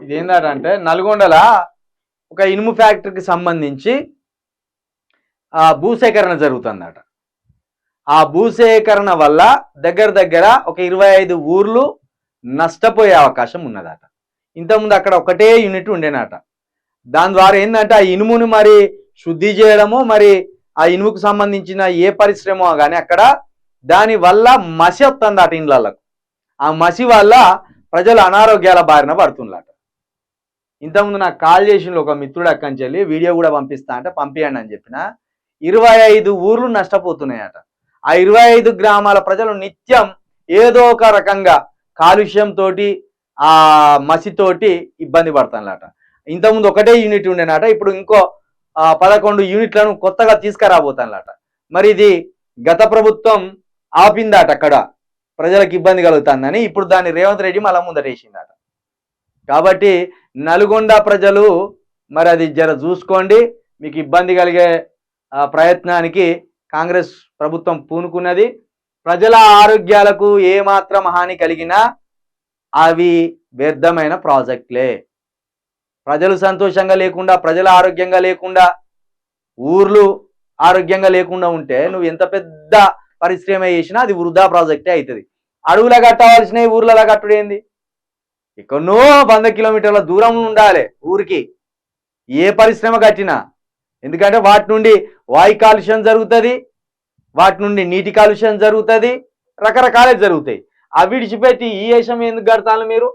ఇదేంటంటే నల్గొండల ఒక ఇనుము ఫ్యాక్టరీకి సంబంధించి భూసేకరణ జరుగుతుందట. ఆ భూసేకరణ వల్ల దగ్గర దగ్గర ఒక 25 ఊర్లు నష్టపోయే అవకాశం ఉన్నదట. ఇంతకుముందు అక్కడ ఒకటే యూనిట్ ఉండేనట. దాని ద్వారా ఏంటంటే ఆ ఇనుమును మరి శుద్ధి చేయడము, మరి ఆ ఇనుముకు సంబంధించిన ఏ పరిశ్రమ కానీ అక్కడ దాని వల్ల మసి వస్తుందట ఇండ్లకు. ఆ మసి వల్ల ప్రజలు అనారోగ్యాల బారిన పడుతుందట. ఇంతకుముందు నాకు కాల్ చేసిన ఒక మిత్రుడు అక్కడి వెళ్ళి వీడియో కూడా పంపిస్తా అంటే పంపించండి అని చెప్పిన. 25 ఊర్లు నష్టపోతున్నాయట. ఆ 25 గ్రామాల ప్రజలు నిత్యం ఏదో ఒక రకంగా కాలుష్యంతో ఆ మసితోటి ఇబ్బంది పడుతున్నారట. ఇంతకుముందు ఒకటే యూనిట్ ఉండేనట, ఇప్పుడు ఇంకో 11 యూనిట్లను కొత్తగా తీసుకురాబోతానట. మరి ఇది గత ప్రభుత్వం ఆపిందట, అక్కడ ప్రజలకు ఇబ్బంది కలుగుతుందని. ఇప్పుడు దాన్ని రేవంత్ రెడ్డి మళ్ళా ముందటేసిందట. కాబట్టి నల్గొండ ప్రజలు మరి అది జర చూసుకోండి. మీకు ఇబ్బంది కలిగే ప్రయత్నానికి కాంగ్రెస్ ప్రభుత్వం పూనుకున్నది. ప్రజల ఆరోగ్యాలకు ఏమాత్రం హాని కలిగినా అవి వ్యర్థమైన ప్రాజెక్టులే. ప్రజలు సంతోషంగా లేకుండా, ప్రజల ఆరోగ్యంగా లేకుండా, ఊర్లు ఆరోగ్యంగా లేకుండా ఉంటే నువ్వు ఎంత పెద్ద పరిశ్రమ చేసినా అది వృధా ప్రాజెక్టే అవుతుంది. అడవులా కట్టవలసిన ఊర్లలో కట్టుడేంది? ఎక్కడనో 100 కిలోమీటర్ల దూరం ఉండాలి ఊరికి ఏ పరిశ్రమ కట్టినా. ఎందుకంటే వాటి నుండి వాయు కాలుష్యం జరుగుతుంది, వాటి నుండి నీటి కాలుష్యం జరుగుతుంది, రకరకాలే జరుగుతాయి. అవి విడిచిపెట్టి ఈ దేశం ఎందుకు కడతాను మీరు?